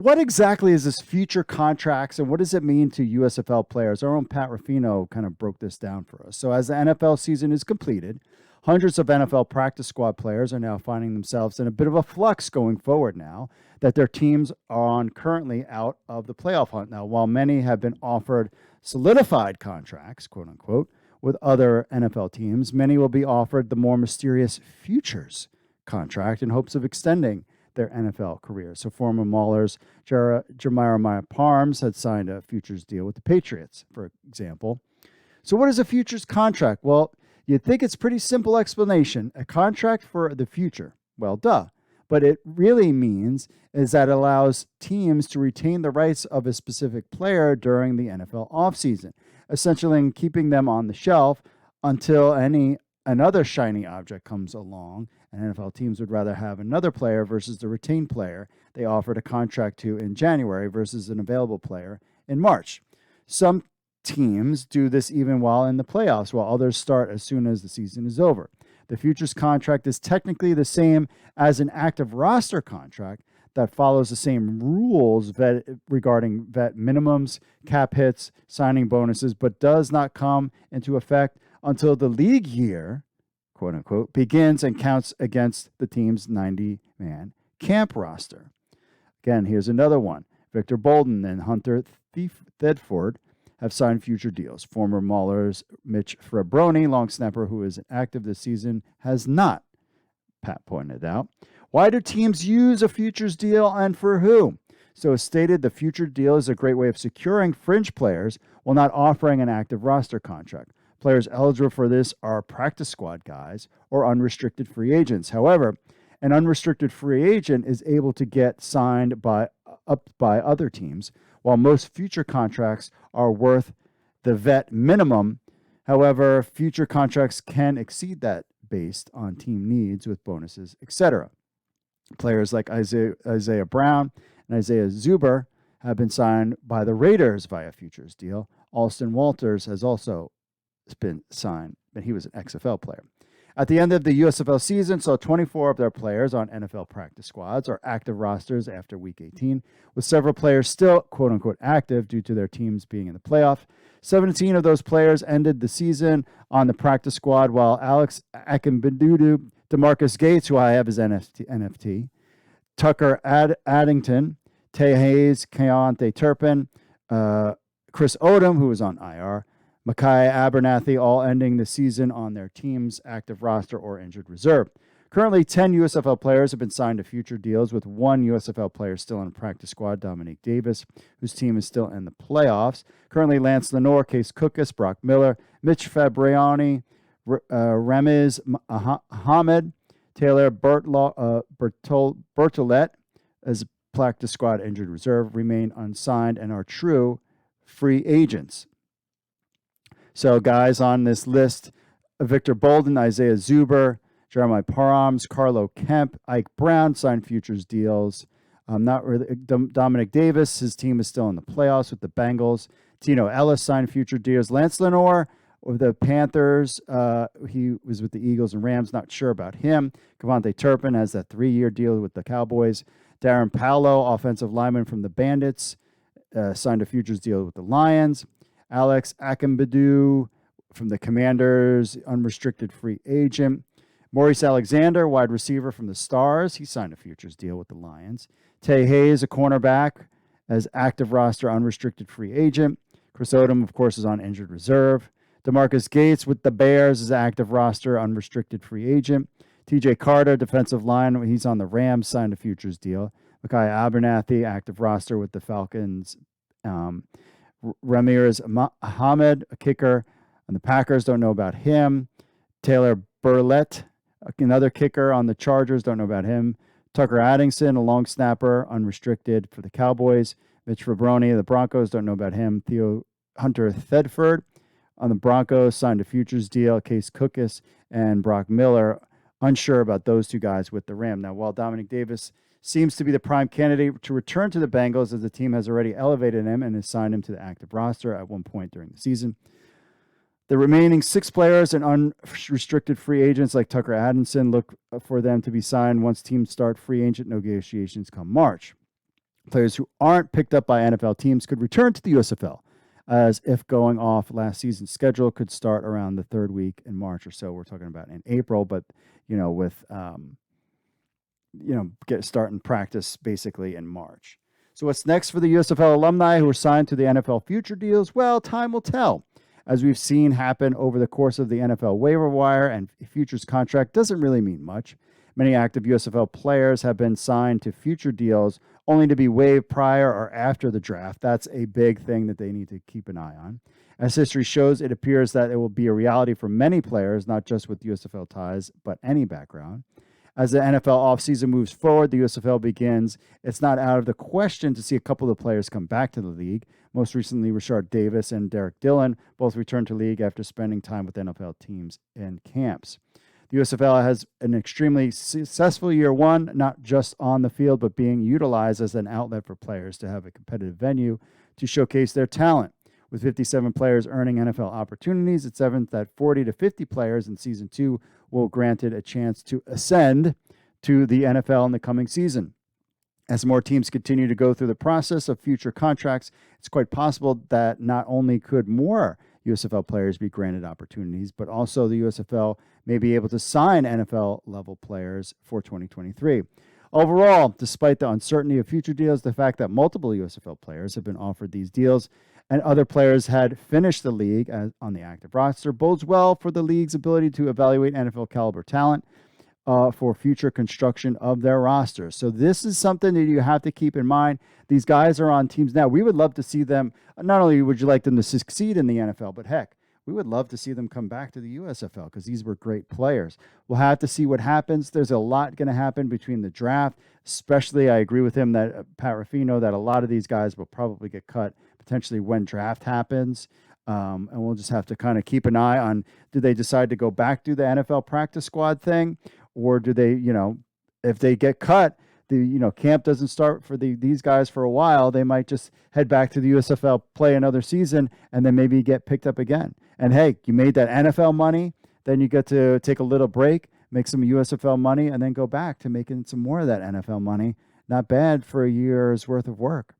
What exactly is this future contracts and what does it mean to USFL players? Our own Pat Ruffino kind of broke this down for us. So, as the NFL season is completed, hundreds of NFL practice squad players are now finding themselves in a bit of a flux going forward now that their teams are on currently out of the playoff hunt. Now, while many have been offered solidified contracts, quote unquote, with other NFL teams, many will be offered the more mysterious futures contract in hopes of extending their NFL career. So former Maulers Jeremiah Parms had signed a futures deal with the Patriots, for example. So what is a futures contract? Well, you'd think it's pretty simple explanation. A contract for the future. Well, duh. But it really means is that it allows teams to retain the rights of a specific player during the NFL offseason, essentially keeping them on the shelf until another shiny object comes along, and NFL teams would rather have another player versus the retained player they offered a contract to in January versus an available player in March. Some teams do this even while in the playoffs, while others start as soon as the season is over. The futures contract is technically the same as an active roster contract that follows the same rules regarding vet minimums, cap hits, signing bonuses, but does not come into effect until the league year, quote unquote, begins and counts against the team's 90-man camp roster. Again, here's another one. Victor Bolden and Hunter Thedford have signed future deals. Former Maulers Mitch Frabroni, long snapper who is active this season, has not, Pat pointed out. Why do teams use a futures deal and for who? So as stated, the future deal is a great way of securing fringe players while not offering an active roster contract. Players eligible for this are practice squad guys or unrestricted free agents. However, an unrestricted free agent is able to get signed by other teams, while most future contracts are worth the vet minimum. However, future contracts can exceed that based on team needs with bonuses, etc. Players like Isaiah Brown and Isaiah Zuber have been signed by the Raiders via futures deal. Alston Walters has also been signed, but he was an XFL player. At the end of the USFL season, saw 24 of their players on NFL practice squads or active rosters after Week 18, with several players still, quote-unquote, active due to their teams being in the playoff. 17 of those players ended the season on the practice squad, while Alex Akinbidudu, DeMarcus Gates, who I have as NFT, Tucker Addington, Tay Hayes, Keontae Turpin, Chris Odom, who was on IR, Micaiah Abernathy, all ending the season on their team's active roster or injured reserve. Currently, 10 USFL players have been signed to future deals, with one USFL player still on a practice squad, Dominique Davis, whose team is still in the playoffs. Currently, Lance Lenore, Case Cookus, Brock Miller, Mitch Fabriani, Ramiz Ahmed, Taylor Bertolette as practice squad injured reserve remain unsigned and are true free agents. So guys on this list, Victor Bolden, Isaiah Zuber, Jeremiah Params, Carlo Kemp, Ike Brown signed futures deals. Not really. Dominic Davis, his team is still in the playoffs with the Bengals. Tino Ellis signed future deals. Lance Lenore with the Panthers. He was with the Eagles and Rams. Not sure about him. Keontae Turpin has that 3-year deal with the Cowboys. Darren Paolo, offensive lineman from the Bandits, signed a futures deal with the Lions. Alex Akinbidu from the Commanders, unrestricted free agent. Maurice Alexander, wide receiver from the Stars. He signed a futures deal with the Lions. Tay Hayes, a cornerback, as active roster, unrestricted free agent. Chris Odom, of course, is on injured reserve. DeMarcus Gates with the Bears is active roster, unrestricted free agent. TJ Carter, defensive line, he's on the Rams, signed a futures deal. Micaiah Abernathy, active roster with the Falcons. Ramirez Ahmed, a kicker on the Packers, don't know about him. Taylor Burlett, another kicker on the Chargers, don't know about him. Tucker Addington, a long snapper, unrestricted for the Cowboys. Mitch Fabroni, the Broncos, don't know about him. Hunter Thedford on the Broncos, signed a futures deal. Case Cookus and Brock Miller, unsure about those two guys with the Ram. Now, while Dominic Davis seems to be the prime candidate to return to the Bengals, as the team has already elevated him and assigned him to the active roster at one point during the season. The remaining 6 players and unrestricted free agents like Tucker Addison look for them to be signed once teams start free agent negotiations come March. Players who aren't picked up by NFL teams could return to the USFL, as if going off last season's schedule could start around the third week in March or so. We're talking about in April, but with get starting practice basically in March. So what's next for the USFL alumni who are signed to the NFL future deals? Well, time will tell. As we've seen happen over the course of the NFL waiver wire, and futures contract doesn't really mean much. Many active USFL players have been signed to future deals only to be waived prior or after the draft. That's a big thing that they need to keep an eye on. As history shows, it appears that it will be a reality for many players, not just with USFL ties, but any background. As the NFL offseason moves forward, the USFL begins. It's not out of the question to see a couple of the players come back to the league. Most recently, Rashard Davis and Derek Dillon both returned to the league after spending time with NFL teams in camps. The USFL has an extremely successful year one, not just on the field, but being utilized as an outlet for players to have a competitive venue to showcase their talent. With 57 players earning NFL opportunities, it's evident that 40 to 50 players in Season 2 will granted a chance to ascend to the NFL in the coming season. As more teams continue to go through the process of future contracts, it's quite possible that not only could more USFL players be granted opportunities, but also the USFL may be able to sign NFL-level players for 2023. Overall, despite the uncertainty of future deals, the fact that multiple USFL players have been offered these deals and other players had finished the league on the active roster bodes well for the league's ability to evaluate NFL-caliber talent for future construction of their rosters. So this is something that you have to keep in mind. These guys are on teams now. We would love to see them, not only would you like them to succeed in the NFL, but heck, we would love to see them come back to the USFL because these were great players. We'll have to see what happens. There's a lot going to happen between the draft, especially I agree with him that Pat Ruffino, that a lot of these guys will probably get cut potentially when draft happens. And we'll just have to kind of keep an eye on, do they decide to go back to the NFL practice squad thing? Or do they, if they get cut, camp doesn't start for these guys for a while, they might just head back to the USFL, play another season, and then maybe get picked up again. And hey, you made that NFL money, then you get to take a little break, make some USFL money, and then go back to making some more of that NFL money. Not bad for a year's worth of work.